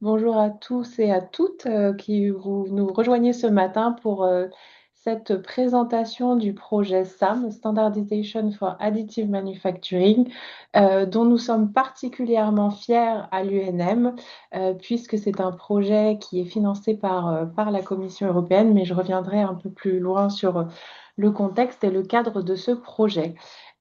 Bonjour à tous et à toutes qui vous nous rejoignez ce matin pour cette présentation du projet SAM, Standardization for Additive Manufacturing, dont nous sommes particulièrement fiers à l'UNM, puisque c'est un projet qui est financé par la Commission européenne, mais je reviendrai un peu plus loin sur le contexte et le cadre de ce projet.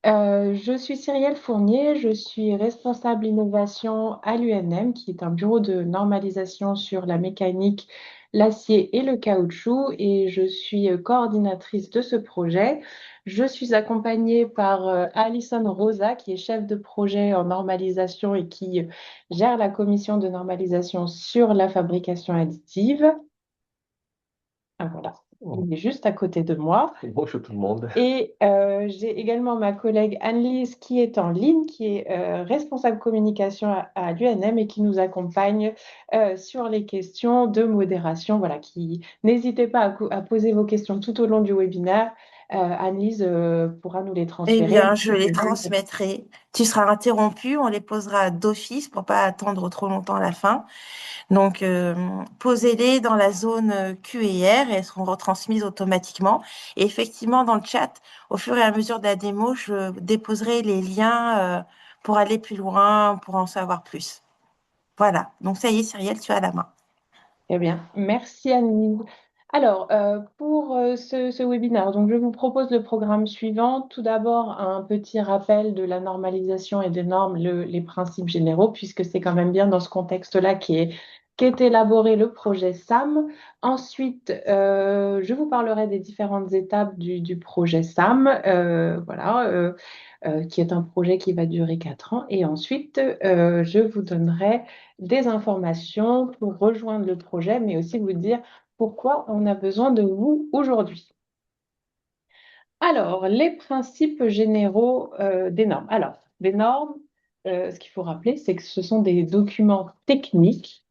Je suis Cyrielle Fournier, je suis responsable innovation à l'UNM, qui est un bureau de normalisation sur la mécanique, l'acier et le caoutchouc, et je suis coordinatrice de ce projet. Je suis accompagnée par Alison Rosa, qui est chef de projet en normalisation et qui gère la commission de normalisation sur la fabrication additive. Ah, voilà, il est juste à côté de moi. Bonjour tout le monde. Et j'ai également ma collègue Anne-Lise qui est en ligne, qui est responsable communication à l'UNM et qui nous accompagne sur les questions de modération. Voilà, n'hésitez pas à poser vos questions tout au long du webinaire. Anne-Lise pourra nous les Eh transférer. bien, je les transmettrai. Tu seras interrompu, on les posera d'office pour pas attendre trop longtemps la fin. Donc, posez-les dans la zone Q&R et elles seront retransmises automatiquement. Et effectivement, dans le chat, au fur et à mesure de la démo, je déposerai les liens pour aller plus loin, pour en savoir plus. Voilà. Donc, ça y est, Cyrielle, tu as la main. Eh bien, merci Anne-Lise. Alors, pour ce webinaire, donc je vous propose le programme suivant. Tout d'abord, un petit rappel de la normalisation et des normes, les principes généraux, puisque c'est quand même bien dans ce contexte-là qu'est élaboré le projet SAM. Ensuite, je vous parlerai des différentes étapes du projet SAM, qui est un projet qui va durer 4 ans. Et ensuite, je vous donnerai des informations pour rejoindre le projet, mais aussi vous dire pourquoi on a besoin de vous aujourd'hui. Alors, les principes généraux des normes. Alors, les normes, ce qu'il faut rappeler, c'est que ce sont des documents techniques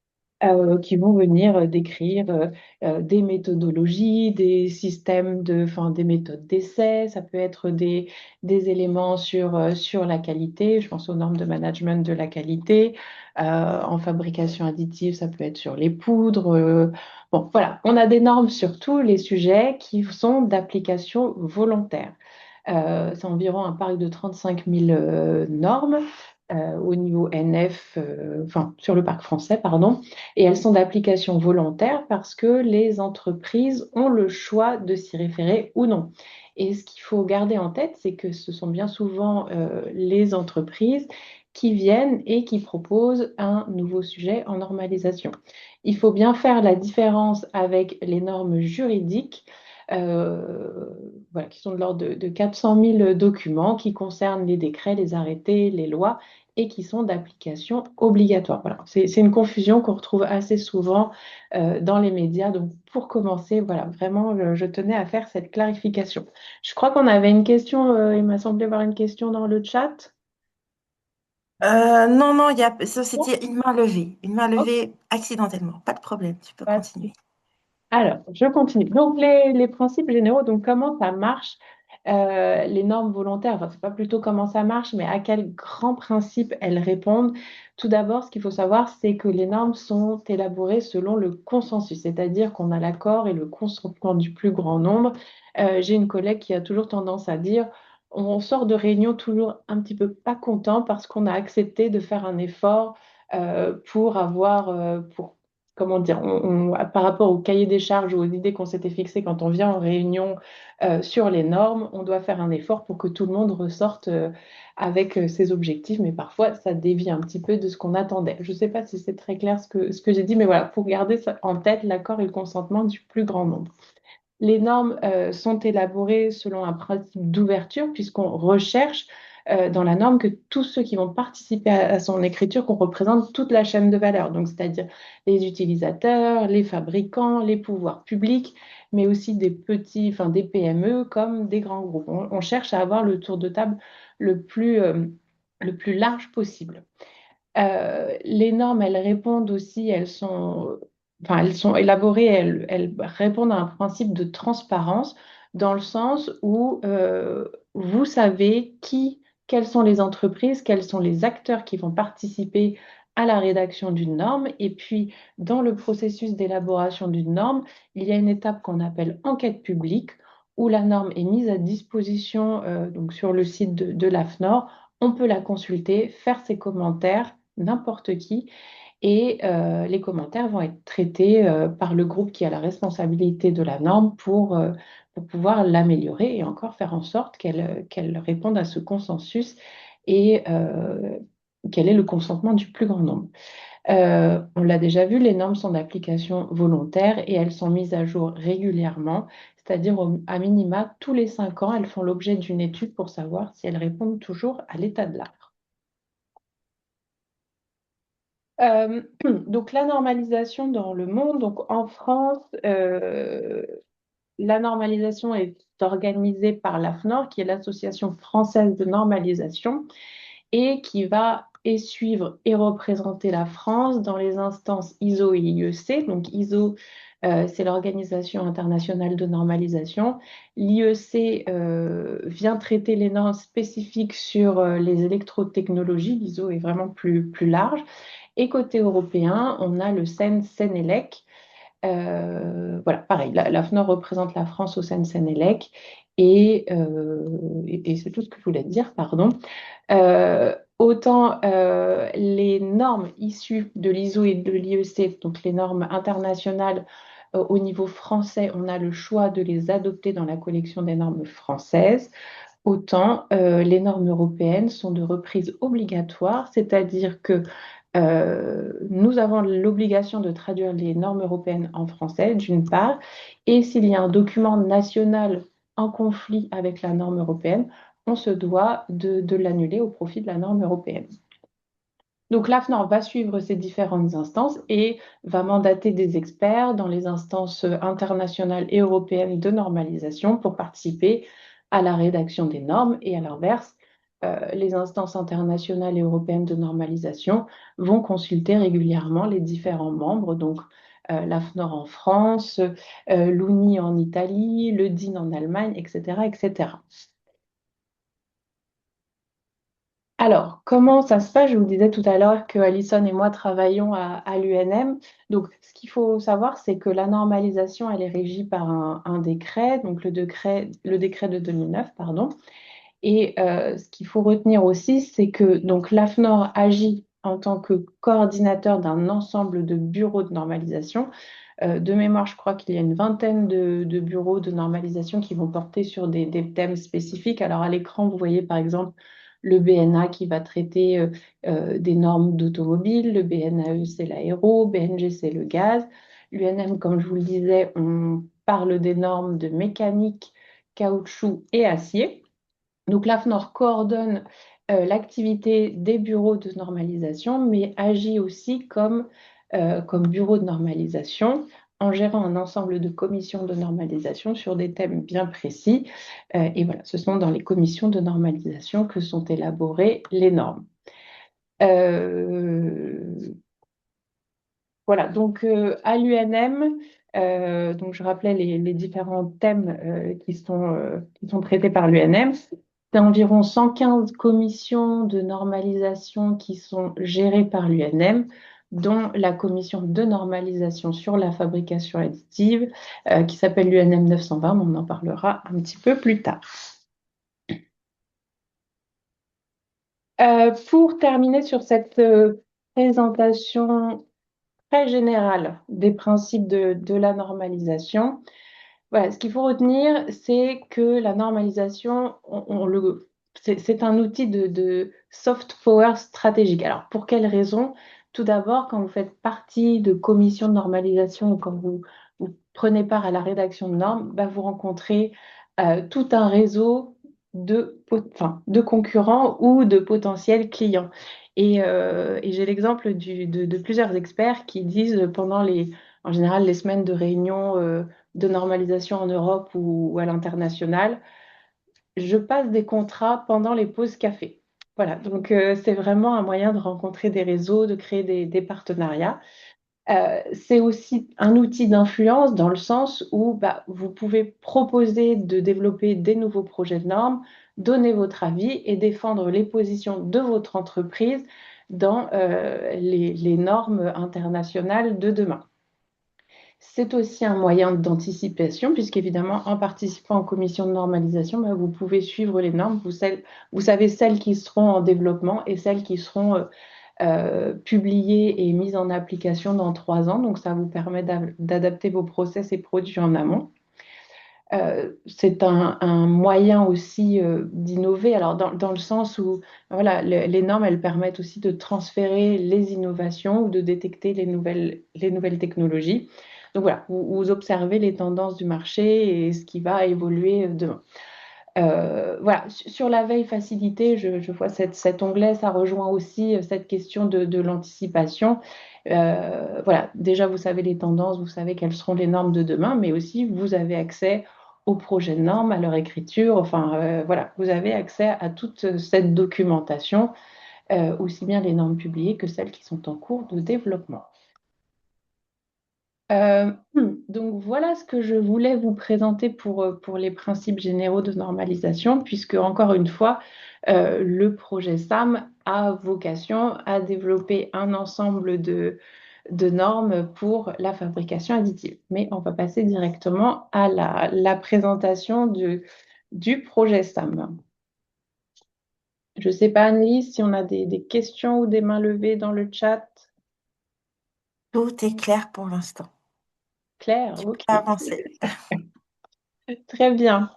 qui vont venir décrire des méthodologies, des systèmes enfin, des méthodes d'essai. Ça peut être des éléments sur la qualité. Je pense aux normes de management de la qualité. En fabrication additive, ça peut être sur les poudres. Bon, voilà, on a des normes sur tous les sujets qui sont d'application volontaire. C'est environ un parc de 35 000 normes au niveau NF, enfin sur le parc français, pardon, et elles sont d'application volontaire parce que les entreprises ont le choix de s'y référer ou non. Et ce qu'il faut garder en tête, c'est que ce sont bien souvent les entreprises qui viennent et qui proposent un nouveau sujet en normalisation. Il faut bien faire la différence avec les normes juridiques euh, voilà, qui sont de l'ordre de 400 000 documents qui concernent les décrets, les arrêtés, les lois et qui sont d'application obligatoire. Voilà, c'est une confusion qu'on retrouve assez souvent dans les médias. Donc, pour commencer, voilà, vraiment, je tenais à faire cette clarification. Je crois qu'on avait une question, il m'a semblé voir une question dans le chat. Non, non, ça Bon, c'était une main ok, levée accidentellement. Pas de problème, tu peux pas de continuer. souci. Alors, je continue. Donc, les principes généraux, donc comment ça marche, les normes volontaires, enfin, c'est pas plutôt comment ça marche, mais à quels grands principes elles répondent. Tout d'abord, ce qu'il faut savoir, c'est que les normes sont élaborées selon le consensus, c'est-à-dire qu'on a l'accord et le consentement du plus grand nombre. J'ai une collègue qui a toujours tendance à dire, on sort de réunion toujours un petit peu pas content parce qu'on a accepté de faire un effort pour comment dire, par rapport au cahier des charges ou aux idées qu'on s'était fixées quand on vient en réunion sur les normes, on doit faire un effort pour que tout le monde ressorte avec ses objectifs, mais parfois ça dévie un petit peu de ce qu'on attendait. Je ne sais pas si c'est très clair ce que j'ai dit, mais voilà, pour garder ça en tête l'accord et le consentement du plus grand nombre. Les normes sont élaborées selon un principe d'ouverture, puisqu'on recherche dans la norme que tous ceux qui vont participer à son écriture, qu'on représente toute la chaîne de valeur, donc c'est-à-dire les utilisateurs, les fabricants, les pouvoirs publics, mais aussi des petits, enfin des PME comme des grands groupes. On cherche à avoir le tour de table le plus large possible. Les normes, elles répondent aussi, enfin, elles sont élaborées, elles répondent à un principe de transparence dans le sens où vous savez quelles sont les entreprises, quels sont les acteurs qui vont participer à la rédaction d'une norme. Et puis, dans le processus d'élaboration d'une norme, il y a une étape qu'on appelle enquête publique, où la norme est mise à disposition donc sur le site de l'AFNOR. On peut la consulter, faire ses commentaires, n'importe qui, et les commentaires vont être traités par le groupe qui a la responsabilité de la norme pour pouvoir l'améliorer et encore faire en sorte qu'elle réponde à ce consensus et quel est le consentement du plus grand nombre. On l'a déjà vu, les normes sont d'application volontaire et elles sont mises à jour régulièrement, c'est-à-dire à minima tous les 5 ans, elles font l'objet d'une étude pour savoir si elles répondent toujours à l'état de l'art. Donc la normalisation dans le monde, donc en France, la normalisation est organisée par l'AFNOR, qui est l'Association française de normalisation, et qui va et suivre et représenter la France dans les instances ISO et IEC. Donc ISO, c'est l'Organisation internationale de normalisation. L'IEC vient traiter les normes spécifiques sur les électrotechnologies. L'ISO est vraiment plus large. Et côté européen, on a le CEN-CENELEC. Voilà, pareil, l'AFNOR représente la France au CEN-CENELEC. Et c'est tout ce que je voulais dire, pardon. Autant les normes issues de l'ISO et de l'IEC, donc les normes internationales au niveau français, on a le choix de les adopter dans la collection des normes françaises. Autant les normes européennes sont de reprise obligatoire, c'est-à-dire que nous avons l'obligation de traduire les normes européennes en français, d'une part, et s'il y a un document national en conflit avec la norme européenne, on se doit de l'annuler au profit de la norme européenne. Donc l'AFNOR va suivre ces différentes instances et va mandater des experts dans les instances internationales et européennes de normalisation pour participer à la rédaction des normes et à l'inverse, les instances internationales et européennes de normalisation vont consulter régulièrement les différents membres, donc l'AFNOR en France, l'UNI en Italie, le DIN en Allemagne, etc., etc. Alors, comment ça se passe? Je vous disais tout à l'heure que Alison et moi travaillons à l'UNM. Donc, ce qu'il faut savoir, c'est que la normalisation, elle est régie par un décret, donc le décret de 2009, pardon. Et ce qu'il faut retenir aussi, c'est que donc l'AFNOR agit en tant que coordinateur d'un ensemble de bureaux de normalisation. De mémoire, je crois qu'il y a une vingtaine de bureaux de normalisation qui vont porter sur des thèmes spécifiques. Alors à l'écran, vous voyez par exemple le BNA qui va traiter des normes d'automobile, le BNAE c'est l'aéro, BNG c'est le gaz, l'UNM, comme je vous le disais, on parle des normes de mécanique, caoutchouc et acier. Donc l'AFNOR coordonne l'activité des bureaux de normalisation, mais agit aussi comme bureau de normalisation en gérant un ensemble de commissions de normalisation sur des thèmes bien précis. Et voilà, ce sont dans les commissions de normalisation que sont élaborées les normes. Euh, voilà, donc à l'UNM, donc je rappelais les différents thèmes qui sont traités par l'UNM. C'est environ 115 commissions de normalisation qui sont gérées par l'UNM, dont la commission de normalisation sur la fabrication additive, qui s'appelle l'UNM 920, mais on en parlera un petit peu plus tard. Pour terminer sur cette présentation très générale des principes de la normalisation. Voilà, ce qu'il faut retenir, c'est que la normalisation, c'est un outil de soft power stratégique. Alors, pour quelles raisons? Tout d'abord, quand vous faites partie de commissions de normalisation ou quand vous prenez part à la rédaction de normes, bah, vous rencontrez tout un réseau de concurrents ou de potentiels clients. Et j'ai l'exemple de plusieurs experts qui disent en général, les semaines de réunion de normalisation en Europe ou à l'international, je passe des contrats pendant les pauses café. Voilà, donc c'est vraiment un moyen de rencontrer des réseaux, de créer des partenariats. C'est aussi un outil d'influence dans le sens où bah, vous pouvez proposer de développer des nouveaux projets de normes, donner votre avis et défendre les positions de votre entreprise dans les normes internationales de demain. C'est aussi un moyen d'anticipation, puisqu'évidemment, en participant aux commissions de normalisation, bah, vous pouvez suivre les normes. Vous savez celles qui seront en développement et celles qui seront publiées et mises en application dans 3 ans. Donc, ça vous permet d'adapter vos process et produits en amont. C'est un moyen aussi d'innover, alors dans le sens où voilà, les normes, elles permettent aussi de transférer les innovations ou de détecter les nouvelles technologies. Donc voilà, vous observez les tendances du marché et ce qui va évoluer demain. Voilà, sur la veille facilitée, je vois cet onglet, ça rejoint aussi cette question de l'anticipation. Voilà, déjà vous savez les tendances, vous savez quelles seront les normes de demain, mais aussi vous avez accès aux projets de normes, à leur écriture, enfin voilà, vous avez accès à toute cette documentation, aussi bien les normes publiées que celles qui sont en cours de développement. Donc voilà ce que je voulais vous présenter pour les principes généraux de normalisation, puisque encore une fois, le projet SAM a vocation à développer un ensemble de normes pour la fabrication additive. Mais on va passer directement à la présentation du projet SAM. Je ne sais pas, Annelise, si on a des questions ou des mains levées dans le chat. Tout est clair pour l'instant. Claire, Tu peux ok, avancer. très bien.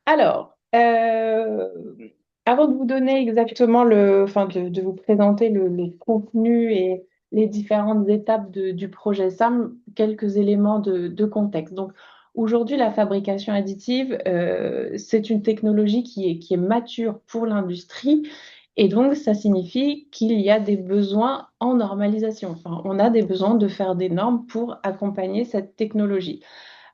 Alors, avant de vous donner exactement enfin de vous présenter le contenu et les différentes étapes du projet SAM, quelques éléments de contexte. Donc, aujourd'hui, la fabrication additive, c'est une technologie qui est mature pour l'industrie. Et donc, ça signifie qu'il y a des besoins en normalisation. Enfin, on a des besoins de faire des normes pour accompagner cette technologie.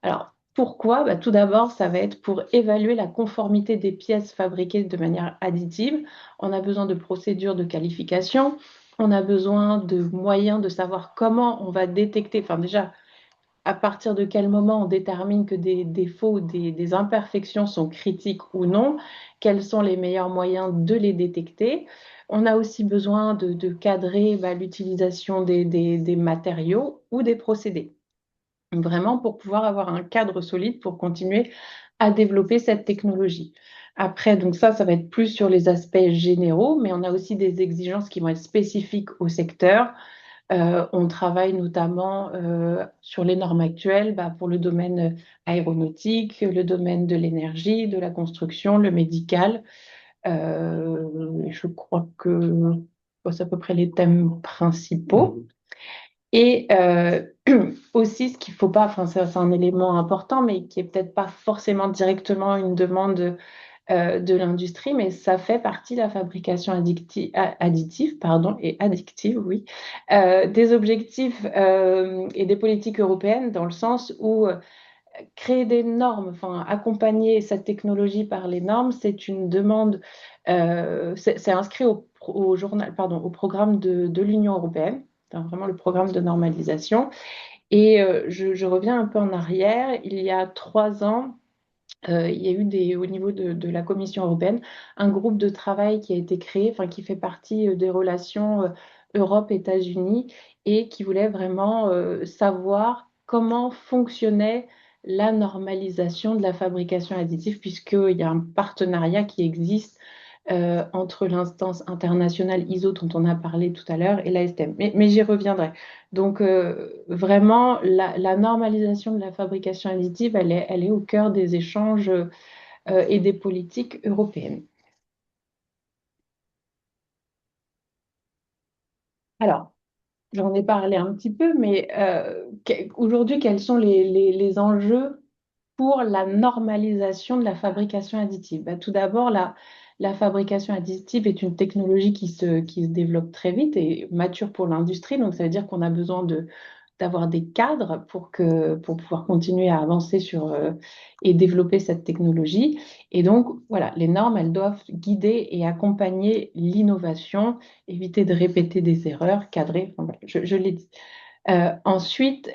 Alors, pourquoi? Bah, tout d'abord, ça va être pour évaluer la conformité des pièces fabriquées de manière additive. On a besoin de procédures de qualification, on a besoin de moyens de savoir comment on va détecter, enfin déjà, à partir de quel moment on détermine que des défauts, des imperfections sont critiques ou non, quels sont les meilleurs moyens de les détecter. On a aussi besoin de cadrer l'utilisation des matériaux ou des procédés. Vraiment pour pouvoir avoir un cadre solide pour continuer à développer cette technologie. Après, donc ça va être plus sur les aspects généraux, mais on a aussi des exigences qui vont être spécifiques au secteur. On travaille notamment sur les normes actuelles pour le domaine aéronautique, le domaine de l'énergie, de la construction, le médical. Je crois que c'est à peu près les thèmes principaux. Et aussi, ce qu'il ne faut pas, enfin, c'est un élément important, mais qui n'est peut-être pas forcément directement une demande de l'industrie, mais ça fait partie de la fabrication additive, pardon, et addictive, oui, des objectifs et des politiques européennes, dans le sens où créer des normes, enfin, accompagner cette technologie par les normes, c'est une demande, c'est inscrit au journal, pardon, au programme de l'Union européenne, vraiment le programme de normalisation. Et je reviens un peu en arrière. Il y a 3 ans, il y a eu au niveau de la Commission européenne un groupe de travail qui a été créé, enfin, qui fait partie des relations Europe-États-Unis et qui voulait vraiment savoir comment fonctionnait la normalisation de la fabrication additive, puisqu'il y a un partenariat qui existe entre l'instance internationale ISO dont on a parlé tout à l'heure et l'ASTM. Mais j'y reviendrai. Donc, vraiment, la normalisation de la fabrication additive, elle est au cœur des échanges et des politiques européennes. Alors, j'en ai parlé un petit peu, mais aujourd'hui, quels sont les enjeux pour la normalisation de la fabrication additive? Tout d'abord, la fabrication additive est une technologie qui se développe très vite et mature pour l'industrie. Donc, ça veut dire qu'on a besoin d'avoir des cadres pour pouvoir continuer à avancer et développer cette technologie. Et donc, voilà, les normes, elles doivent guider et accompagner l'innovation, éviter de répéter des erreurs, cadrer. Enfin, voilà, je l'ai dit. Ensuite,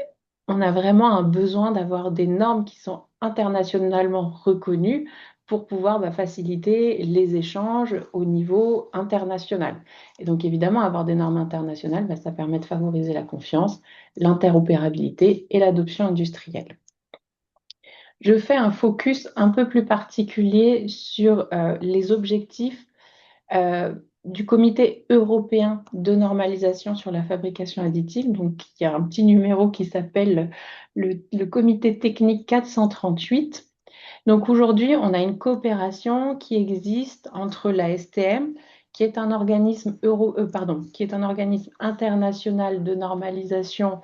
on a vraiment un besoin d'avoir des normes qui sont internationalement reconnues pour pouvoir faciliter les échanges au niveau international. Et donc, évidemment, avoir des normes internationales, ça permet de favoriser la confiance, l'interopérabilité et l'adoption industrielle. Je fais un focus un peu plus particulier sur les objectifs euh, du Comité européen de normalisation sur la fabrication additive. Donc, il y a un petit numéro qui s'appelle le Comité technique 438. Donc, aujourd'hui, on a une coopération qui existe entre la STM, qui est un organisme qui est un organisme international de normalisation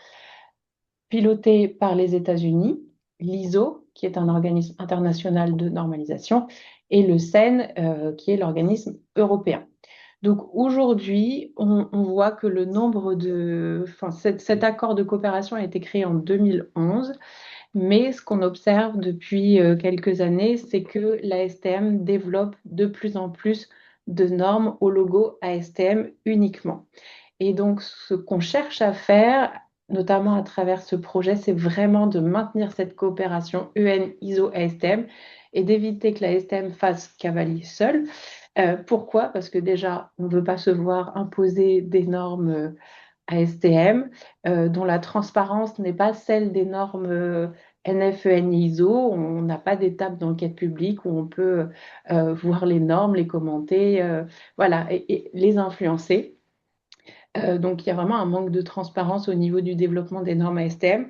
piloté par les États-Unis, l'ISO, qui est un organisme international de normalisation, et le CEN, qui est l'organisme européen. Donc aujourd'hui, on voit que le nombre de... Enfin, cet accord de coopération a été créé en 2011, mais ce qu'on observe depuis quelques années, c'est que l'ASTM développe de plus en plus de normes au logo ASTM uniquement. Et donc, ce qu'on cherche à faire, notamment à travers ce projet, c'est vraiment de maintenir cette coopération UN-ISO-ASTM et d'éviter que la STM fasse cavalier seul. Pourquoi? Parce que déjà, on ne veut pas se voir imposer des normes ASTM dont la transparence n'est pas celle des normes NFEN-ISO. On n'a pas d'étape d'enquête publique où on peut voir les normes, les commenter, voilà, et les influencer. Donc, il y a vraiment un manque de transparence au niveau du développement des normes ASTM.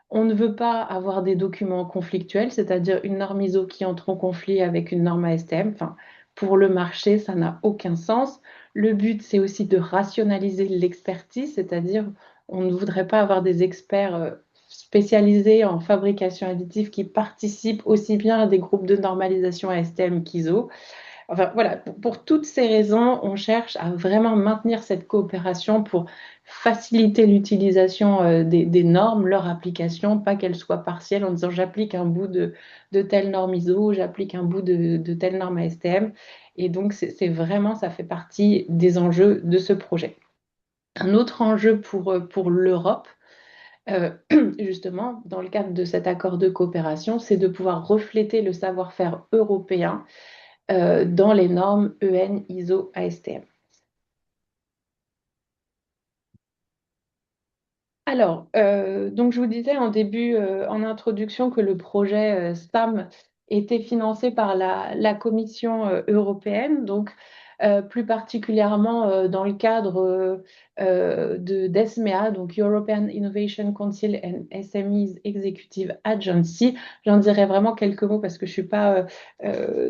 On ne veut pas avoir des documents conflictuels, c'est-à-dire une norme ISO qui entre en conflit avec une norme ASTM. Enfin, pour le marché, ça n'a aucun sens. Le but, c'est aussi de rationaliser l'expertise, c'est-à-dire on ne voudrait pas avoir des experts spécialisés en fabrication additive qui participent aussi bien à des groupes de normalisation ASTM qu'ISO. Enfin, voilà, pour toutes ces raisons, on cherche à vraiment maintenir cette coopération pour faciliter l'utilisation des normes, leur application, pas qu'elles soient partielles en disant j'applique un bout de telle norme ISO, j'applique un bout de telle norme ASTM. Et donc, c'est vraiment, ça fait partie des enjeux de ce projet. Un autre enjeu pour l'Europe, justement, dans le cadre de cet accord de coopération, c'est de pouvoir refléter le savoir-faire européen dans les normes EN, ISO, ASTM. Alors, donc je vous disais en début, en introduction, que le projet STAM était financé par la Commission européenne, donc plus particulièrement dans le cadre d'ESMEA, donc European Innovation Council and SMEs Executive Agency. J'en dirai vraiment quelques mots parce que je ne suis pas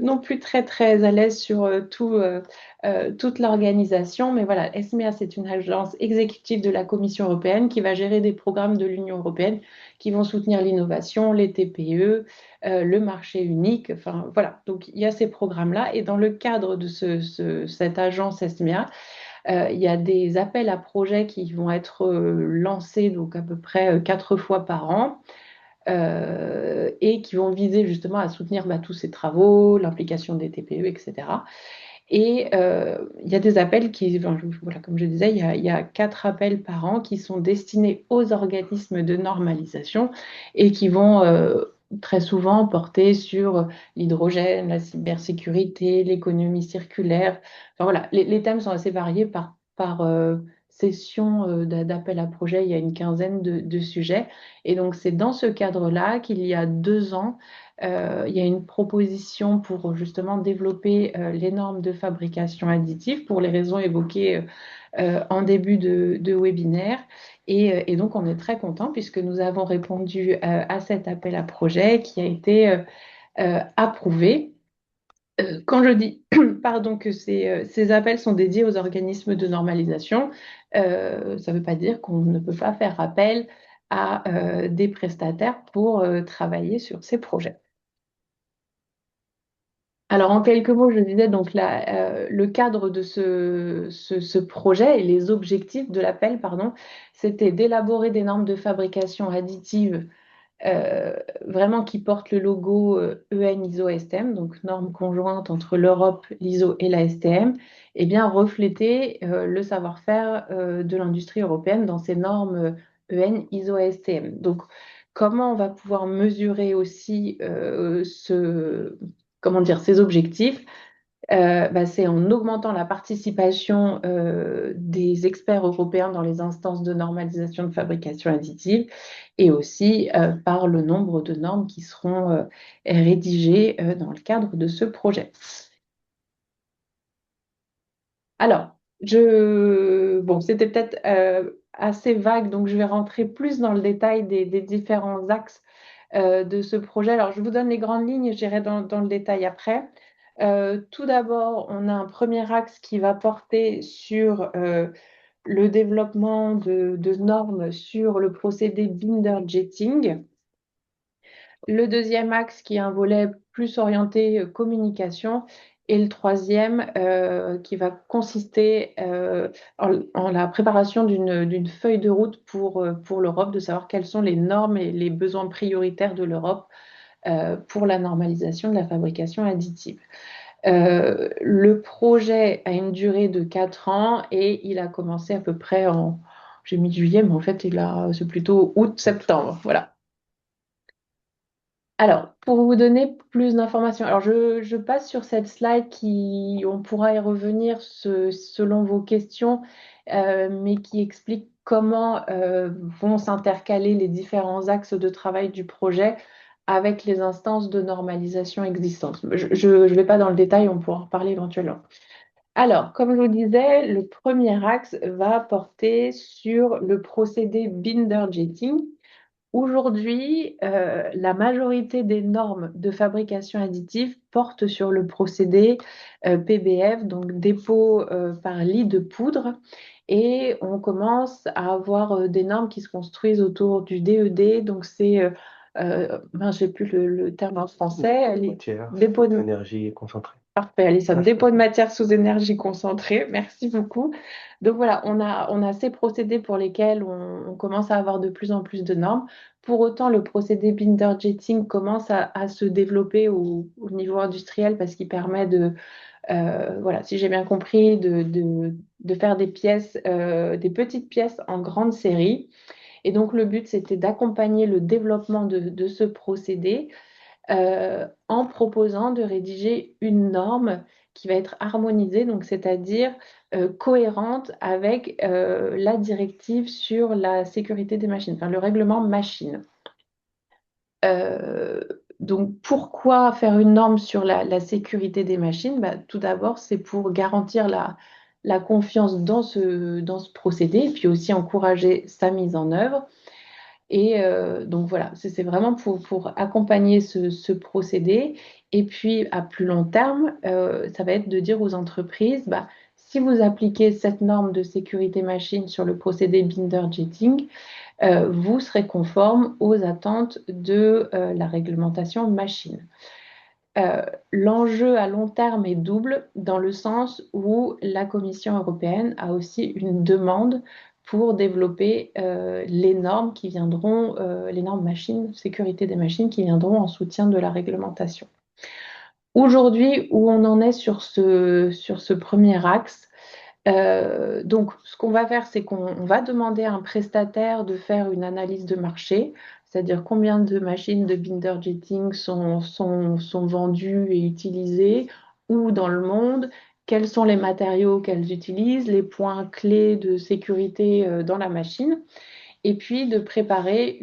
non plus très très à l'aise sur toute l'organisation. Mais voilà, ESMEA, c'est une agence exécutive de la Commission européenne qui va gérer des programmes de l'Union européenne qui vont soutenir l'innovation, les TPE, le marché unique. Enfin, voilà, donc il y a ces programmes-là. Et dans le cadre de cette agence ESMEA, il y a des appels à projets qui vont être lancés donc à peu près 4 fois par an. Et qui vont viser justement à soutenir tous ces travaux, l'implication des TPE, etc. Et il y a des appels qui, enfin, voilà, comme je disais, il y a 4 appels par an qui sont destinés aux organismes de normalisation et qui vont très souvent porter sur l'hydrogène, la cybersécurité, l'économie circulaire. Enfin, voilà, les thèmes sont assez variés par session d'appel à projet. Il y a une quinzaine de sujets. Et donc, c'est dans ce cadre-là qu'il y a 2 ans, il y a une proposition pour justement développer les normes de fabrication additive pour les raisons évoquées en début de webinaire. Et donc, on est très content puisque nous avons répondu à cet appel à projet qui a été approuvé. Quand je dis pardon, que ces appels sont dédiés aux organismes de normalisation, ça ne veut pas dire qu'on ne peut pas faire appel à des prestataires pour travailler sur ces projets. Alors, en quelques mots, je disais donc le cadre de ce projet et les objectifs de l'appel, pardon, c'était d'élaborer des normes de fabrication additive vraiment qui portent le logo EN ISO STM, donc normes conjointes entre l'Europe, l'ISO et la STM, et bien refléter le savoir-faire de l'industrie européenne dans ces normes EN ISO STM. Donc, comment on va pouvoir mesurer aussi comment dire, ces objectifs, bah, c'est en augmentant la participation des experts européens dans les instances de normalisation de fabrication additive et aussi par le nombre de normes qui seront rédigées dans le cadre de ce projet. Alors, bon, c'était peut-être assez vague, donc je vais rentrer plus dans le détail des différents axes de ce projet. Alors, je vous donne les grandes lignes, j'irai dans le détail après. Tout d'abord, on a un premier axe qui va porter sur le développement de normes sur le procédé binder jetting. Le deuxième axe qui est un volet plus orienté communication. Et le troisième qui va consister en la préparation d'une feuille de route pour l'Europe, de savoir quelles sont les normes et les besoins prioritaires de l'Europe pour la normalisation de la fabrication additive. Le projet a une durée de 4 ans et il a commencé à peu près j'ai mis juillet, mais en fait, c'est plutôt août-septembre. Voilà. Alors, pour vous donner plus d'informations, alors je passe sur cette slide on pourra y revenir selon vos questions, mais qui explique comment vont s'intercaler les différents axes de travail du projet avec les instances de normalisation existantes. Je ne vais pas dans le détail, on pourra en reparler éventuellement. Alors, comme je vous disais, le premier axe va porter sur le procédé binder jetting. Aujourd'hui, la majorité des normes de fabrication additive portent sur le procédé PBF, donc dépôt par lit de poudre. Et on commence à avoir des normes qui se construisent autour du DED. Donc, j'ai plus le terme en français. Dépôt de énergie concentrée. Parfait, Alison. Dépôt de matière sous énergie concentrée. Merci beaucoup. Donc voilà, on a ces procédés pour lesquels on commence à avoir de plus en plus de normes. Pour autant, le procédé binder jetting commence à se développer au niveau industriel parce qu'il permet voilà, si j'ai bien compris, de faire des pièces, des petites pièces en grande série. Et donc le but, c'était d'accompagner le développement de ce procédé en proposant de rédiger une norme qui va être harmonisée, donc c'est-à-dire cohérente avec la directive sur la sécurité des machines, enfin le règlement machine. Euh, donc pourquoi faire une norme sur la sécurité des machines? Bah, tout d'abord, c'est pour garantir la confiance dans ce procédé et puis aussi encourager sa mise en œuvre. Et donc voilà, c'est vraiment pour accompagner ce procédé. Et puis à plus long terme, ça va être de dire aux entreprises, bah, si vous appliquez cette norme de sécurité machine sur le procédé binder jetting, vous serez conforme aux attentes de la réglementation machine. L'enjeu à long terme est double dans le sens où la Commission européenne a aussi une demande pour développer les normes qui viendront, les normes machines, sécurité des machines qui viendront en soutien de la réglementation. Aujourd'hui, où on en est sur ce premier axe, donc, ce qu'on va faire, c'est qu'on va demander à un prestataire de faire une analyse de marché, c'est-à-dire combien de machines de binder jetting sont vendues et utilisées, où dans le monde, quels sont les matériaux qu'elles utilisent, les points clés de sécurité dans la machine et puis de préparer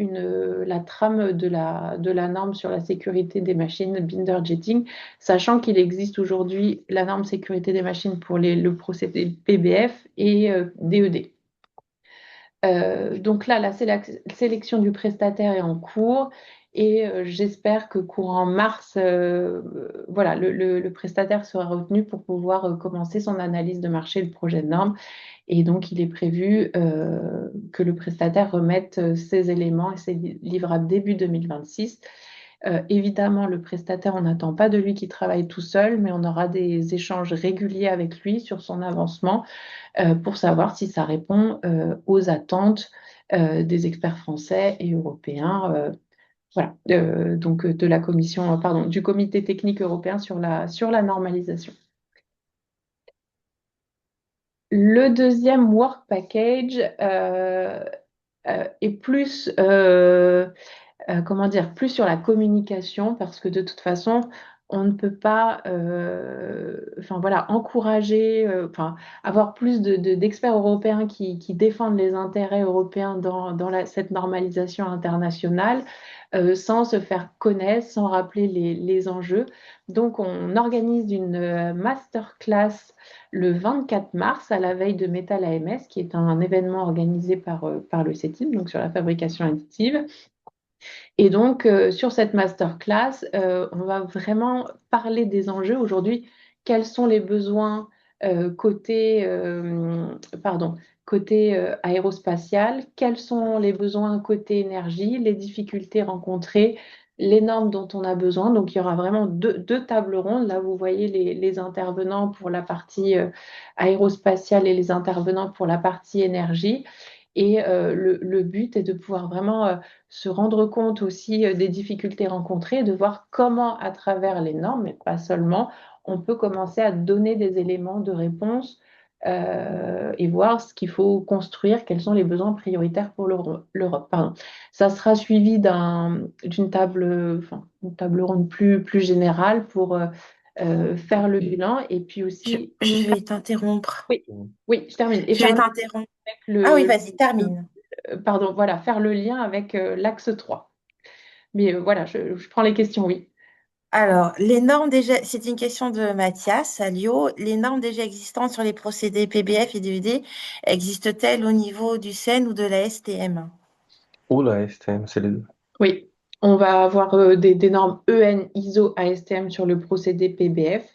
la trame de la norme sur la sécurité des machines binder jetting, sachant qu'il existe aujourd'hui la norme sécurité des machines pour le procédé PBF et DED. Donc là, la sélection du prestataire est en cours et j'espère que courant mars, voilà, le prestataire sera retenu pour pouvoir commencer son analyse de marché, le projet de norme. Et donc, il est prévu que le prestataire remette ces éléments et ses livrables début 2026. Évidemment, le prestataire, on n'attend pas de lui qu'il travaille tout seul, mais on aura des échanges réguliers avec lui sur son avancement pour savoir si ça répond aux attentes des experts français et européens. Voilà, donc de la commission, pardon, du comité technique européen sur la normalisation. Le deuxième work package est plus, comment dire, plus sur la communication parce que de toute façon, on ne peut pas enfin, voilà, encourager, enfin, avoir plus d'experts européens qui défendent les intérêts européens dans cette normalisation internationale sans se faire connaître, sans rappeler les enjeux. Donc, on organise une masterclass le 24 mars à la veille de Metal AMS, qui est un événement organisé par le CETIM, donc sur la fabrication additive. Et donc, sur cette masterclass, on va vraiment parler des enjeux aujourd'hui. Quels sont les besoins côté, pardon, côté aérospatial? Quels sont les besoins côté énergie? Les difficultés rencontrées? Les normes dont on a besoin. Donc, il y aura vraiment deux tables rondes. Là, vous voyez les intervenants pour la partie aérospatiale et les intervenants pour la partie énergie. Et le but est de pouvoir vraiment se rendre compte aussi des difficultés rencontrées, de voir comment, à travers les normes, mais pas seulement, on peut commencer à donner des éléments de réponse et voir ce qu'il faut construire, quels sont les besoins prioritaires pour l'Europe. Pardon. Ça sera suivi d'une table, enfin, une table ronde plus générale pour faire le bilan et puis Je, aussi, je vais t'interrompre. oui, oui, je termine, et Je vais faire t'interrompre. Ah oui, le, vas-y, termine. pardon, voilà, faire le lien avec l'axe 3. Mais voilà, je prends les questions, oui. Alors, les normes déjà, c'est une question de Mathias à Lyon. Les normes déjà existantes sur les procédés PBF et DVD existent-elles au niveau du CEN ou de la STM? Ou la STM, c'est les deux. Oui, on va avoir des normes EN, ISO, ASTM sur le procédé PBF,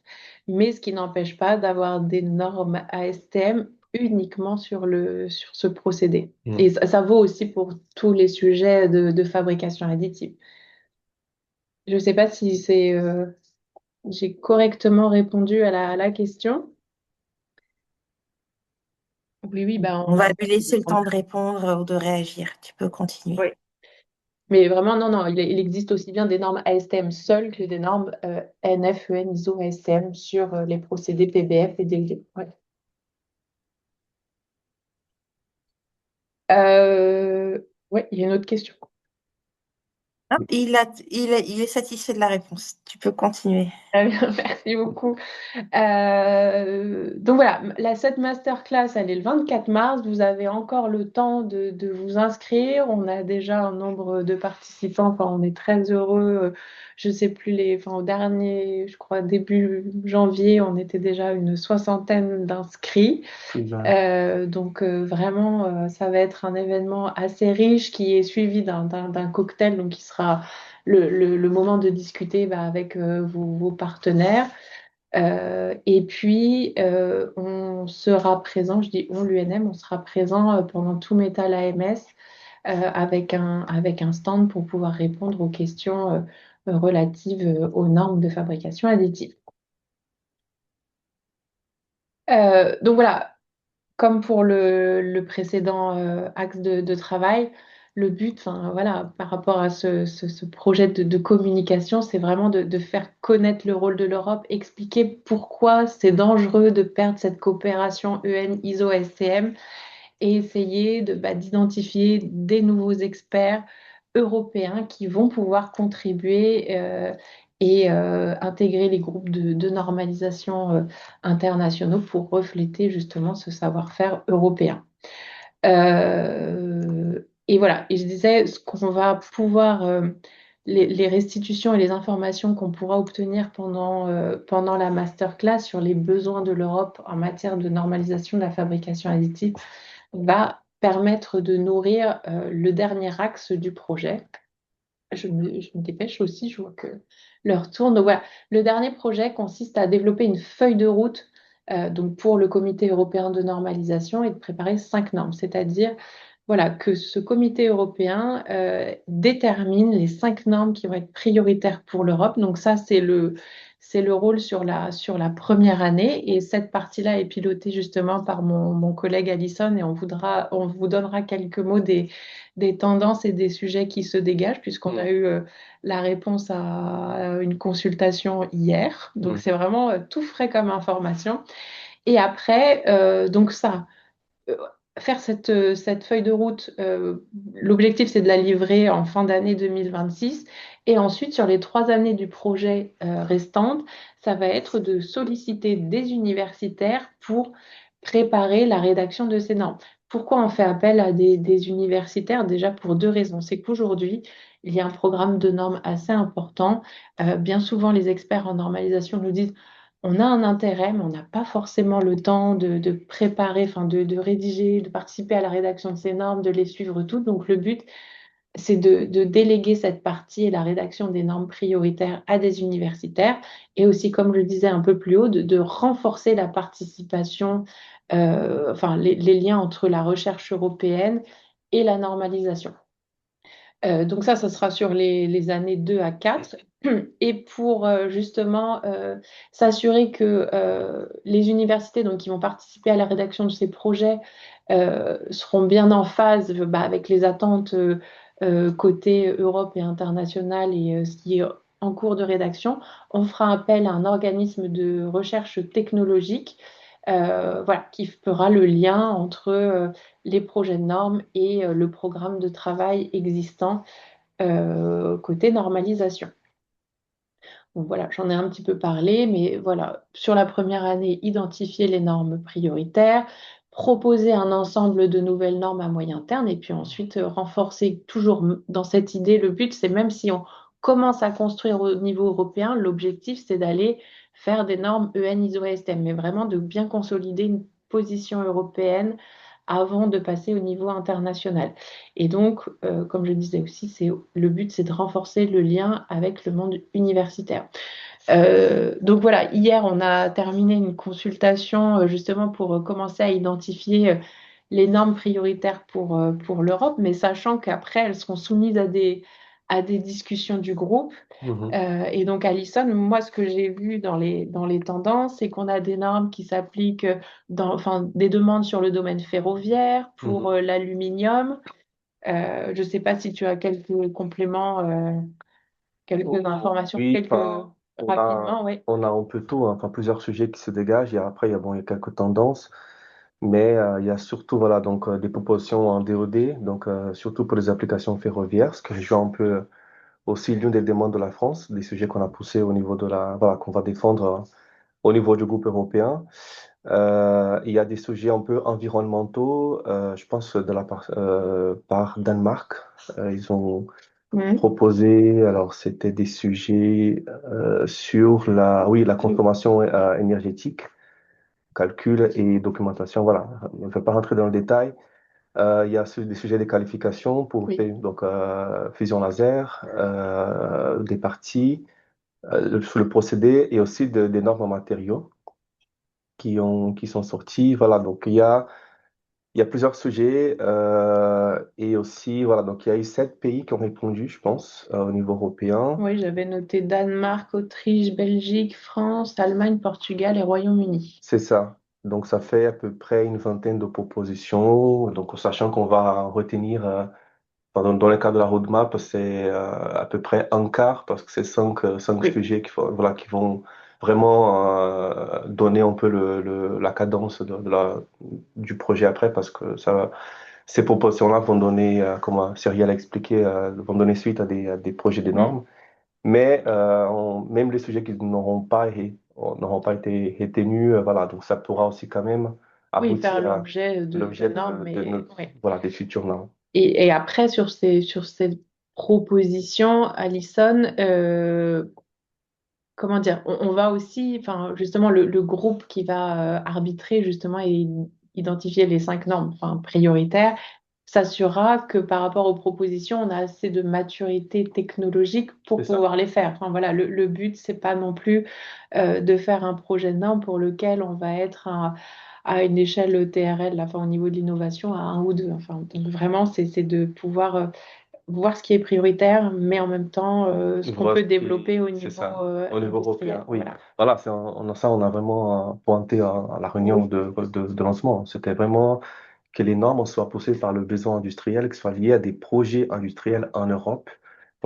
mais ce qui n'empêche pas d'avoir des normes ASTM uniquement sur ce procédé. Mm. Et ça vaut aussi pour tous les sujets de fabrication additive. Je ne sais pas si j'ai correctement répondu à la question. Oui, oui, ben, On va lui laisser le temps de répondre ou de réagir. Tu peux continuer. oui. Mais vraiment, non, non, il existe aussi bien des normes ASTM seules que des normes NF, EN, ISO, ASTM sur les procédés PBF et DLD. Ouais. Euh, ouais, il y a une autre question. Hop, il est satisfait de la réponse. Tu peux continuer. Très bien, merci beaucoup. Donc voilà, cette masterclass, elle est le 24 mars. Vous avez encore le temps de vous inscrire. On a déjà un nombre de participants. Enfin, on est très heureux. Je sais plus enfin, au dernier, je crois, début janvier, on était déjà une soixantaine d'inscrits. Donc vraiment, ça va être un événement assez riche qui est suivi d'un cocktail, donc qui sera le moment de discuter avec vos partenaires. Et puis, on sera présent, je dis on, l'UNM, on sera présent pendant tout Metal AMS avec un stand pour pouvoir répondre aux questions relatives aux normes de fabrication additive. Donc voilà, comme pour le précédent axe de travail, le but, enfin, voilà, par rapport à ce projet de communication, c'est vraiment de faire connaître le rôle de l'Europe, expliquer pourquoi c'est dangereux de perdre cette coopération UN, ISO, STM et essayer d'identifier des nouveaux experts européens qui vont pouvoir contribuer et intégrer les groupes de normalisation internationaux pour refléter justement ce savoir-faire européen. Et voilà, et je disais, ce qu'on va pouvoir, les restitutions et les informations qu'on pourra obtenir pendant la masterclass sur les besoins de l'Europe en matière de normalisation de la fabrication additive va permettre de nourrir le dernier axe du projet. Je me dépêche aussi, je vois que l'heure tourne. Donc voilà, le dernier projet consiste à développer une feuille de route donc pour le Comité européen de normalisation et de préparer 5 normes, c'est-à-dire voilà, que ce comité européen détermine les 5 normes qui vont être prioritaires pour l'Europe. Donc ça, c'est le rôle sur la première année. Et cette partie-là est pilotée justement par mon collègue Alison et on vous donnera quelques mots des tendances et des sujets qui se dégagent puisqu'on a eu la réponse à une consultation hier. Donc c'est vraiment tout frais comme information. Et après, donc ça. faire cette feuille de route. L'objectif, c'est de la livrer en fin d'année 2026. Et ensuite, sur les 3 années du projet restantes, ça va être de solliciter des universitaires pour préparer la rédaction de ces normes. Pourquoi on fait appel à des universitaires? Déjà pour deux raisons. C'est qu'aujourd'hui, il y a un programme de normes assez important. Bien souvent, les experts en normalisation nous disent on a un intérêt, mais on n'a pas forcément le temps de préparer, enfin de rédiger, de participer à la rédaction de ces normes, de les suivre toutes. Donc le but, c'est de déléguer cette partie et la rédaction des normes prioritaires à des universitaires et aussi, comme je le disais un peu plus haut, de renforcer la participation, enfin les liens entre la recherche européenne et la normalisation. Donc ça sera sur les années 2 à 4. Et pour justement s'assurer que les universités donc, qui vont participer à la rédaction de ces projets seront bien en phase avec les attentes côté Europe et international et ce qui est en cours de rédaction, on fera appel à un organisme de recherche technologique voilà, qui fera le lien entre les projets de normes et le programme de travail existant côté normalisation. Donc voilà, j'en ai un petit peu parlé, mais voilà, sur la première année, identifier les normes prioritaires, proposer un ensemble de nouvelles normes à moyen terme, et puis ensuite renforcer toujours dans cette idée. Le but, c'est même si on commence à construire au niveau européen, l'objectif, c'est d'aller faire des normes EN ISO ASTM, mais vraiment de bien consolider une position européenne avant de passer au niveau international. Et donc, comme je le disais aussi, le but, c'est de renforcer le lien avec le monde universitaire. Donc voilà, hier, on a terminé une consultation justement pour commencer à identifier les normes prioritaires pour l'Europe, mais sachant qu'après, elles seront soumises à des discussions du groupe. Mhm. Et donc, Alison, moi, ce que j'ai vu dans les tendances, c'est qu'on a des normes qui s'appliquent enfin, des demandes sur le domaine ferroviaire, pour Mhm. l'aluminium. Je ne sais pas si tu as quelques compléments, quelques informations, Oui, quelques enfin, rapidement, oui. on a un peu tout, hein, enfin, plusieurs sujets qui se dégagent. Et après, bon, il y a quelques tendances, mais il y a surtout voilà, donc, des propositions en DoD, donc surtout pour les applications ferroviaires, ce que je vois un peu aussi l'une des demandes de la France, des sujets qu'on a poussés au niveau voilà, qu'on va défendre au niveau du groupe européen. Il y a des sujets un peu environnementaux, je pense par Danemark. Ils ont Mhm. proposé, alors c'était des sujets sur oui, la consommation énergétique, calcul et documentation. Voilà, je ne vais pas rentrer dans le détail. Il y a des sujets de qualification pour Oui. donc, fusion laser, des parties, sur le procédé et aussi des normes en matériaux qui sont sortis. Voilà, donc il y a plusieurs sujets et aussi, voilà, donc il y a eu 7 pays qui ont répondu, je pense, au niveau européen. Oui, j'avais noté Danemark, Autriche, Belgique, France, Allemagne, Portugal et Royaume-Uni. C'est ça. Donc ça fait à peu près une vingtaine de propositions. Donc sachant qu'on va retenir, dans le cadre de la roadmap, c'est à peu près un quart parce que c'est cinq Oui. sujets voilà, qui vont vraiment donner un peu la cadence du projet après parce que ces propositions-là vont donner, comme Cyrielle a expliqué, vont donner suite à des projets de Mm. normes. Mais même les sujets qui n'auront pas été retenus, voilà, donc ça pourra aussi quand même Oui, faire aboutir à l'objet de l'objet normes, de mais notre, oui. voilà, des futures normes. Et après, sur ces propositions, Alison, comment dire, on va aussi, enfin, justement, le groupe qui va arbitrer, justement, et identifier les 5 normes, enfin, prioritaires, s'assurera que par rapport aux propositions, on a assez de maturité technologique pour C'est ça. pouvoir les faire. Enfin, voilà, le but, c'est pas non plus de faire un projet de norme pour lequel on va être à une échelle TRL, là, enfin, au niveau de l'innovation, à 1 ou 2. Enfin, donc vraiment, c'est de pouvoir voir ce qui est prioritaire, mais en même temps, ce qu'on Voilà, peut développer au c'est niveau ça. Au niveau européen, industriel. oui. Voilà. Voilà, on a vraiment pointé à la réunion de lancement. C'était vraiment que les normes soient poussées par le besoin industriel, que ce soit lié à des projets industriels en Europe.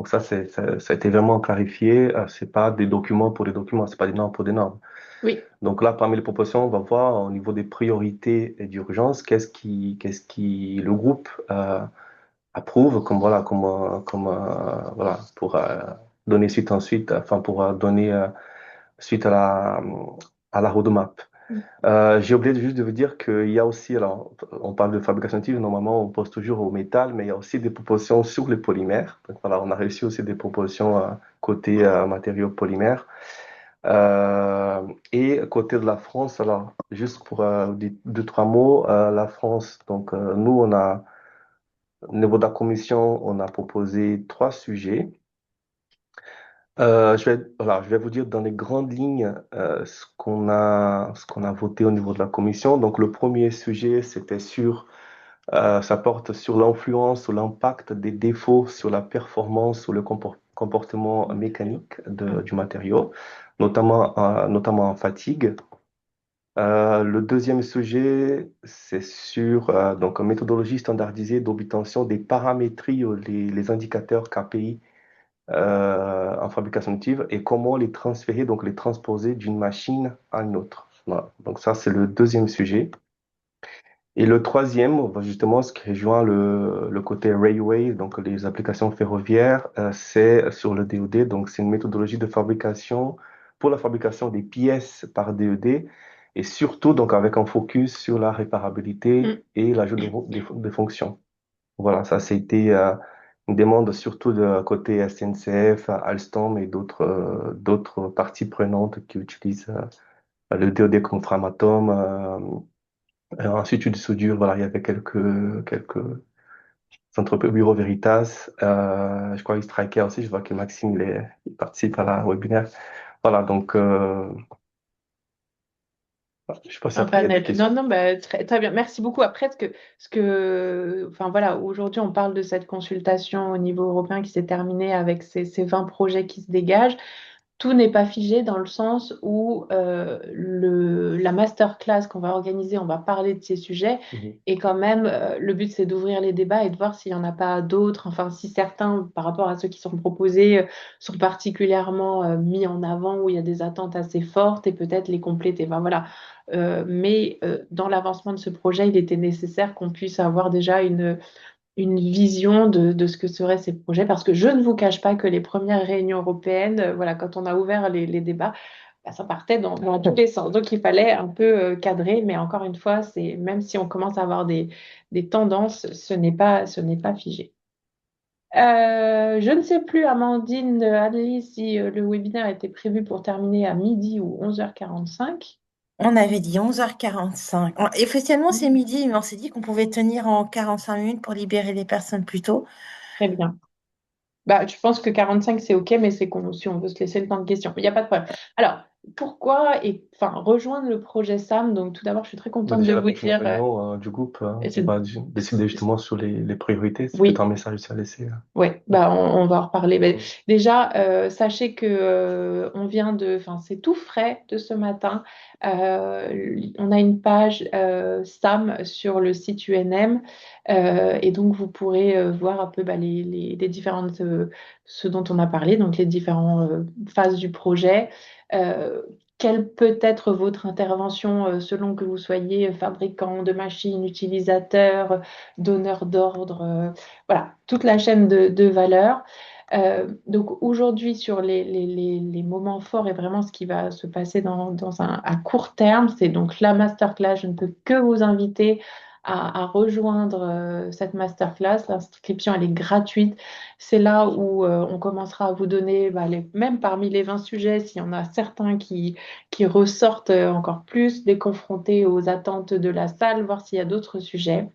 Donc ça a été vraiment clarifié. C'est pas des documents pour des documents, c'est pas des normes pour des normes. Oui, Donc là, parmi les propositions, on va voir au niveau des priorités et d'urgence, qu'est-ce qui le groupe approuve comme voilà, voilà, pour donner suite ensuite, enfin pour donner suite à la roadmap. J'ai oublié juste de vous dire qu'il y a aussi, alors, on parle de fabrication additive, normalement, on pense toujours au métal, mais il y a aussi des propositions sur les polymères. Donc voilà, on a réussi aussi des propositions côté matériaux polymères. Et côté de la France, alors, juste pour dire deux, trois mots, la France, donc nous, au niveau de la commission, on a proposé trois sujets. Je vais vous dire dans les grandes lignes ce qu'on a voté au niveau de la commission. Donc, le premier sujet, ça porte sur l'influence ou l'impact des défauts sur la performance ou le comportement mécanique du matériau, notamment en fatigue. Le deuxième sujet, c'est sur donc une méthodologie standardisée d'obtention des paramétries ou les indicateurs KPI en fabrication additive et comment les transférer, donc les transposer d'une machine à une autre. Voilà. Donc ça, c'est le deuxième sujet. Et le troisième, justement, ce qui rejoint le côté railway, donc les applications ferroviaires, c'est sur le DoD. Donc c'est une méthodologie de fabrication pour la fabrication des pièces par DoD et surtout donc avec un focus sur la réparabilité et l'ajout de fonctions. Voilà, ça c'était une demande surtout de côté SNCF, Alstom et d'autres parties prenantes qui utilisent le DoD comme Framatome. Institut de soudure, voilà, il y avait quelques entreprises, Bureau Veritas, je crois Striker aussi, je vois que Maxime il participe à la webinaire. Voilà, donc je sais pas si un après il y a des panel. Non, questions. non, bah, très, très bien. Merci beaucoup. Après, enfin voilà, aujourd'hui, on parle de cette consultation au niveau européen qui s'est terminée avec ces 20 projets qui se dégagent. Tout n'est pas figé dans le sens où la masterclass qu'on va organiser, on va parler de ces sujets. Mhm. Et quand même, le but, c'est d'ouvrir les débats et de voir s'il n'y en a pas d'autres. Enfin, si certains, par rapport à ceux qui sont proposés, sont particulièrement mis en avant, où il y a des attentes assez fortes et peut-être les compléter. Enfin, voilà. Mais dans l'avancement de ce projet, il était nécessaire qu'on puisse avoir déjà une vision de ce que seraient ces projets, parce que je ne vous cache pas que les premières réunions européennes, voilà, quand on a ouvert les débats, bah, ça partait dans tous les sens. Donc il fallait un peu cadrer, mais encore une fois, même si on commence à avoir des tendances, ce n'est pas figé. Je ne sais plus, Amandine, Annelise, si le webinaire était prévu pour terminer à midi ou 11h45. On avait dit 11h45. Officiellement, c'est midi, mais on s'est dit qu'on pouvait tenir en 45 minutes pour libérer les personnes plus tôt. Très bien. Bah, je pense que 45 c'est OK, mais si on veut se laisser le temps de question. Il n'y a pas de problème. Alors, pourquoi enfin, rejoindre le projet SAM? Donc, tout d'abord, je suis très Bah, contente de déjà, la vous prochaine dire. réunion du groupe, Et on c'est- va décider justement sur les priorités. C'est peut-être oui, un message aussi à laisser. oui, bah, on va en reparler. Mais Mm. déjà, sachez que enfin, c'est tout frais de ce matin. On a une page SAM sur le site UNM, et donc vous pourrez voir un peu bah, les différentes, ce dont on a parlé, donc les différentes phases du projet. Euh, Quelle peut être votre intervention selon que vous soyez fabricant de machines, utilisateur, donneur d'ordre, voilà, toute la chaîne de valeur. Donc aujourd'hui, sur les moments forts et vraiment ce qui va se passer à court terme, c'est donc la masterclass. Je ne peux que vous inviter à rejoindre cette masterclass. L'inscription, elle est gratuite. C'est là où on commencera à vous donner, bah, même parmi les 20 sujets, s'il y en a certains qui ressortent encore plus, les confronter aux attentes de la salle, voir s'il y a d'autres sujets.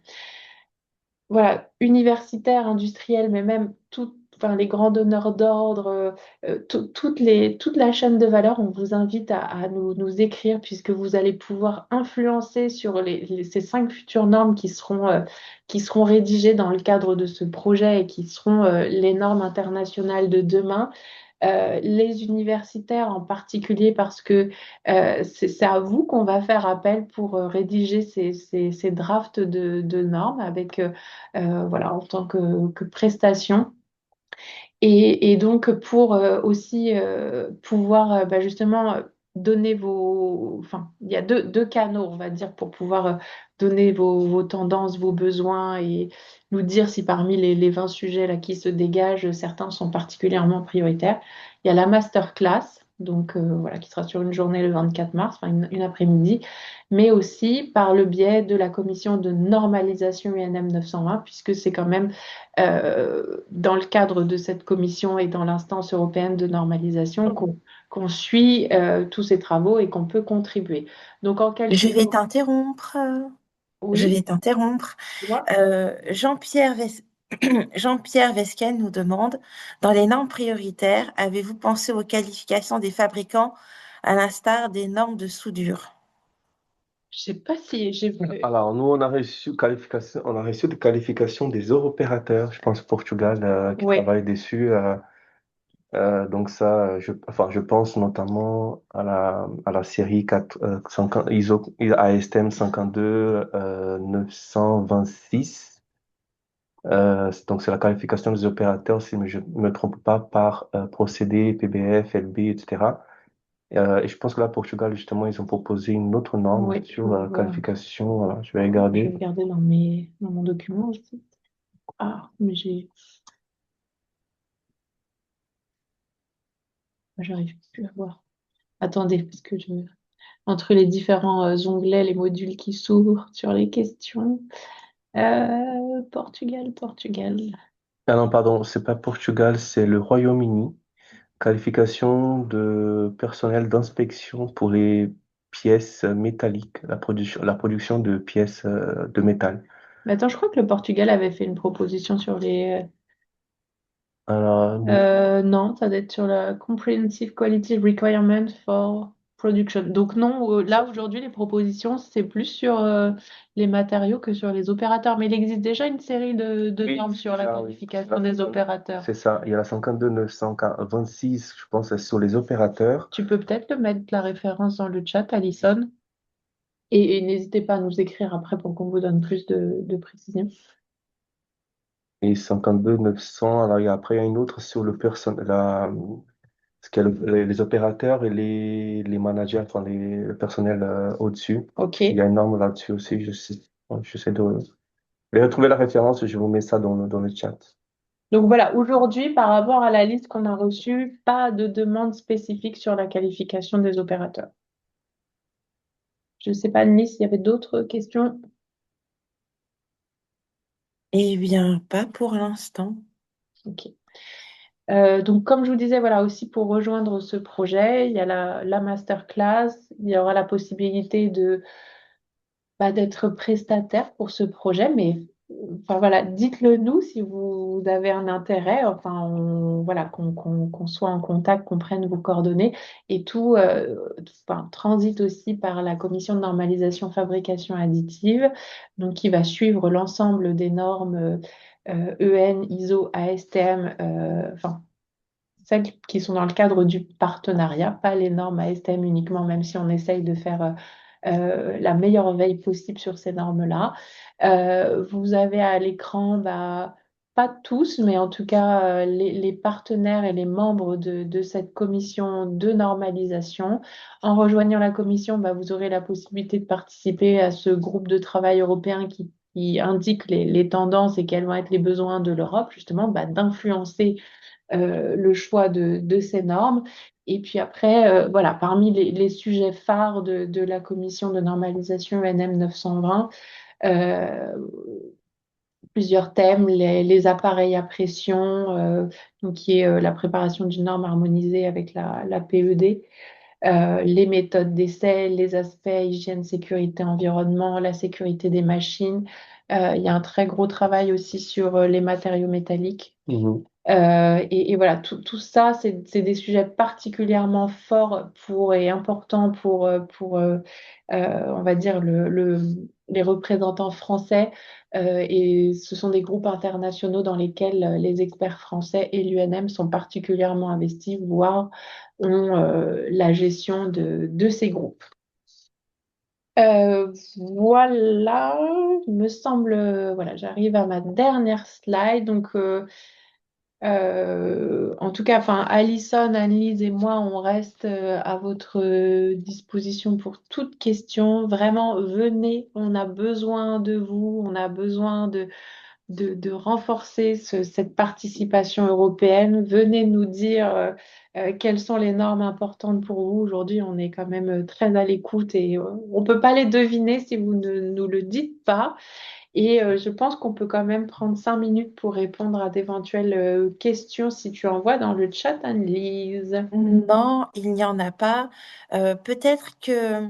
Voilà, universitaire, industriel, mais même enfin, les grands donneurs d'ordre, toute la chaîne de valeur, on vous invite à nous écrire puisque vous allez pouvoir influencer sur ces 5 futures normes qui seront rédigées dans le cadre de ce projet et qui seront les normes internationales de demain. Les universitaires en particulier parce que c'est à vous qu'on va faire appel pour rédiger ces drafts de normes avec voilà, en tant que prestation. Et donc, pour aussi pouvoir justement donner vos... Enfin, il y a deux canaux, on va dire, pour pouvoir donner vos tendances, vos besoins et nous dire si parmi les 20 sujets là, qui se dégagent, certains sont particulièrement prioritaires. Il y a la masterclass, donc voilà, qui sera sur une journée le 24 mars, enfin une après-midi, mais aussi par le biais de la commission de normalisation UNM 920, puisque c'est quand même dans le cadre de cette commission et dans l'instance européenne de normalisation qu'on suit tous ces travaux et qu'on peut contribuer. Donc, en Je quelques vais mots, t'interrompre. Je oui, vais t'interrompre. tu vois. Jean-Pierre Vesquel nous demande, dans les normes prioritaires, avez-vous pensé aux qualifications des fabricants à l'instar des normes de soudure? Je sais pas si j'ai vu. Alors, nous, on a reçu des qualifications des opérateurs, je pense, Portugal, qui Ouais, travaillent dessus. Donc ça, je pense notamment à la série 4, 50, ASTM 52 926. Donc c'est la qualification des opérateurs, si je ne me trompe pas, par procédé, PBF, LB, etc. Et je pense que là, Portugal, justement, ils ont proposé une autre norme ouais, je sur la vois. qualification. Voilà, je vais Je vais regarder. regarder dans mon document aussi. Ah, mais j'arrive plus à voir. Attendez, parce que entre les différents onglets, les modules qui s'ouvrent sur les questions. Portugal, Portugal. Ah non, pardon, c'est pas Portugal, c'est le Royaume-Uni. Qualification de personnel d'inspection pour les pièces métalliques, la production de pièces de métal. Mais attends, je crois que le Portugal avait fait une proposition sur les... Alors, non, ça doit être sur la Comprehensive Quality Requirement for Production. Donc non, là aujourd'hui, les propositions, c'est plus sur les matériaux que sur les opérateurs. Mais il existe déjà une série de oui, normes c'est sur la ça, oui. qualification des opérateurs. C'est ça. Il y a la 52 926, je pense, c'est sur les opérateurs. Tu peux peut-être le mettre la référence dans le chat, Alison. Et n'hésitez pas à nous écrire après pour qu'on vous donne plus de précision. Et 52 900. Alors, après, il y a une autre sur ce qu'il y a les opérateurs et les managers, enfin, le personnel au-dessus. Il y OK. a une norme là-dessus aussi. J'essaie de retrouver la référence. Je vous mets ça dans le chat. Donc voilà, aujourd'hui, par rapport à la liste qu'on a reçue, pas de demande spécifique sur la qualification des opérateurs. Je ne sais pas, Nice, s'il y avait d'autres questions. Eh bien, pas pour l'instant. Ok. Donc, comme je vous disais, voilà, aussi pour rejoindre ce projet, il y a la masterclass, il y aura la possibilité d'être prestataire pour ce projet, mais enfin voilà, dites-le nous si vous avez un intérêt, enfin voilà, qu'on soit en contact, qu'on prenne vos coordonnées et enfin, transite aussi par la commission de normalisation fabrication additive, donc qui va suivre l'ensemble des normes EN, ISO, ASTM, enfin celles qui sont dans le cadre du partenariat, pas les normes ASTM uniquement, même si on essaye de faire la meilleure veille possible sur ces normes-là. Vous avez à l'écran, pas tous, mais en tout cas les partenaires et les membres de cette commission de normalisation. En rejoignant la commission, vous aurez la possibilité de participer à ce groupe de travail européen qui indique les tendances et quels vont être les besoins de l'Europe, justement, d'influencer le choix de ces normes. Et puis après, voilà, parmi les sujets phares de la commission de normalisation UNM 920, euh, plusieurs thèmes, les appareils à pression, donc qui est la préparation d'une norme harmonisée avec la PED, les méthodes d'essai, les aspects hygiène, sécurité, environnement, la sécurité des machines. Il y a un très gros travail aussi sur les matériaux métalliques. Mhm. Et voilà, tout ça, c'est des sujets particulièrement forts et importants on va dire, les représentants français. Et ce sont des groupes internationaux dans lesquels les experts français et l'UNM sont particulièrement investis, voire ont la gestion de ces groupes. Voilà, il me semble, voilà, j'arrive à ma dernière slide. Donc, En tout cas, enfin, Alison, Annelise et moi, on reste à votre disposition pour toute question. Vraiment, venez, on a besoin de vous, on a besoin de renforcer cette participation européenne. Venez nous dire quelles sont les normes importantes pour vous. Aujourd'hui, on est quand même très à l'écoute et on ne peut pas les deviner si vous ne nous le dites pas. Et je pense qu'on peut quand même prendre 5 minutes pour répondre à d'éventuelles questions si tu envoies dans le chat, Annelise. Non, il n'y en a pas. Peut-être que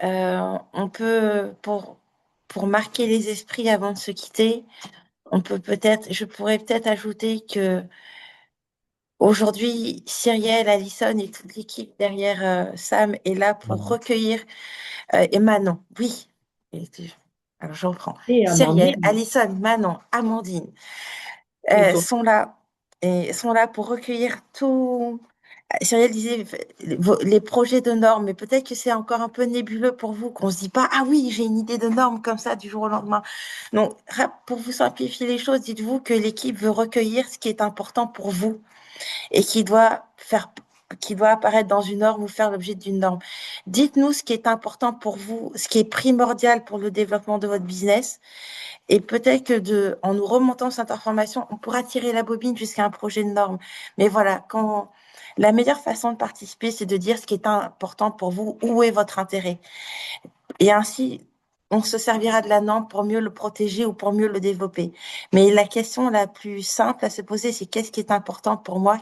on peut, pour marquer les esprits avant de se quitter, je pourrais peut-être ajouter que aujourd'hui, Cyrielle, Alison et toute l'équipe derrière Sam est là pour Mhm. recueillir, et Manon, oui. Et alors je reprends. Et Cyrielle, Amandine. Alison, Manon, Amandine Et toi. sont là et sont là pour recueillir tout. Cyrielle disait les projets de normes, mais peut-être que c'est encore un peu nébuleux pour vous, qu'on se dit pas, ah oui, j'ai une idée de normes comme ça du jour au lendemain. Donc, pour vous simplifier les choses, dites-vous que l'équipe veut recueillir ce qui est important pour vous et qui doit apparaître dans une norme ou faire l'objet d'une norme. Dites-nous ce qui est important pour vous, ce qui est primordial pour le développement de votre business. Et peut-être en nous remontant cette information, on pourra tirer la bobine jusqu'à un projet de norme. Mais voilà, la meilleure façon de participer, c'est de dire ce qui est important pour vous, où est votre intérêt. Et ainsi, on se servira de la norme pour mieux le protéger ou pour mieux le développer. Mais la question la plus simple à se poser, c'est qu'est-ce qui est important pour moi,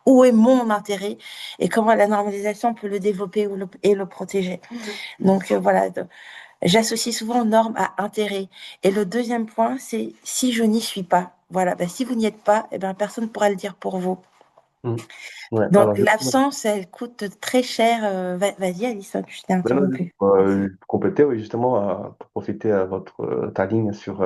où est mon intérêt et comment la normalisation peut le développer et le protéger. Donc voilà, j'associe souvent normes à intérêt. Et le deuxième point, c'est si je n'y suis pas. Voilà, ben, si vous n'y êtes pas, eh ben, personne ne pourra le dire pour vous. Mhm. Ouais, Donc alors l'absence, elle coûte très cher. Vas-y, Alison, je t'ai ben là, interrompu. pour compléter, oui, justement, pour profiter à ta ligne sur.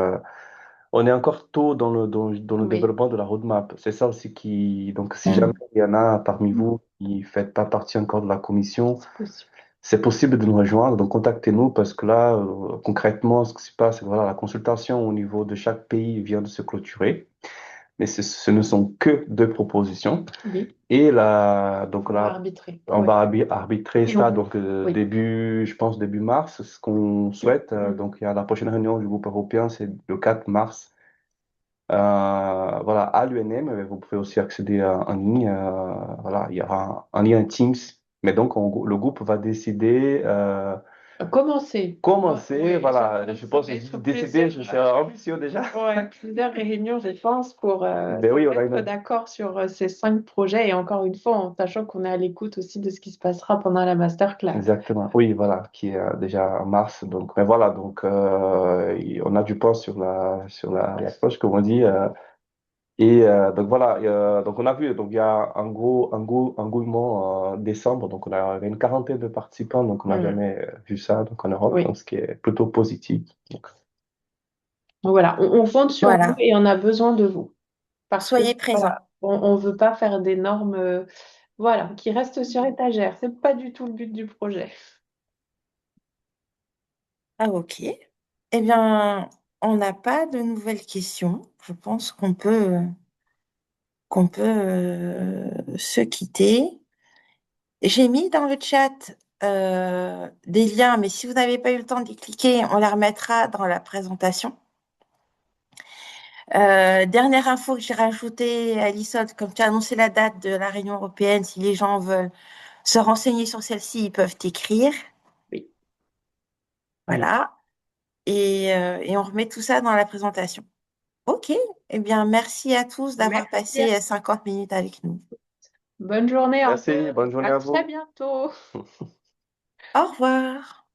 On est encore tôt dans le Oui, développement de la roadmap. C'est ça aussi qui. Donc, si jamais Mm. il y en a parmi vous qui ne faites pas partie encore de la commission, c'est possible. c'est possible de nous rejoindre. Donc, contactez-nous parce que là, concrètement, ce qui se passe, c'est que voilà, la consultation au niveau de chaque pays vient de se clôturer. Mais ce ne sont que deux propositions. Oui, Et là, donc on va là, arbitrer. on Oui. va arbitrer Et ça donc oui. je pense début mars, ce qu'on souhaite. Donc il y a la prochaine réunion du groupe européen, c'est le 4 mars. Voilà, à l'UNM, mais vous pouvez aussi accéder en ligne. Voilà, il y aura un lien Teams. Mais donc le groupe va décider. Commencer. Commencer, Oui, voilà, je pense ça va que être décider, plusieurs, je suis ambitieux déjà. ouais, plusieurs réunions, je pense, pour Ben se oui, on a mettre une. d'accord sur ces 5 projets. Et encore une fois, en sachant qu'on est à l'écoute aussi de ce qui se passera pendant la masterclass. Exactement, oui, voilà, qui est déjà en mars. Donc, mais voilà, donc on a du poids sur la cloche, comme on dit. Donc voilà, donc on a vu, donc il y a un gros engouement en décembre. Donc on avait une quarantaine de participants, donc on n'a Hmm. jamais vu ça donc en Europe, donc Oui. ce qui est plutôt positif. Donc, Donc voilà, on compte sur vous Voilà, et on a besoin de vous. Parce que soyez voilà, présents. on ne veut pas faire des normes voilà, qui restent sur étagère. C'est pas du tout le but du projet. Ah, ok. Eh bien, on n'a pas de nouvelles questions. Je pense qu'on peut se quitter. J'ai mis dans le chat des liens, mais si vous n'avez pas eu le temps d'y cliquer, on les remettra dans la présentation. Dernière info que j'ai rajoutée, Alison, comme tu as annoncé la date de la réunion européenne, si les gens veulent se renseigner sur celle-ci, ils peuvent t'écrire. Oui. Oui. Voilà. Et on remet tout ça dans la présentation. OK. Eh bien, merci à tous d'avoir Merci. passé 50 minutes avec nous. Bonne journée. merci, bonne journée À à très vous. bientôt. Au revoir.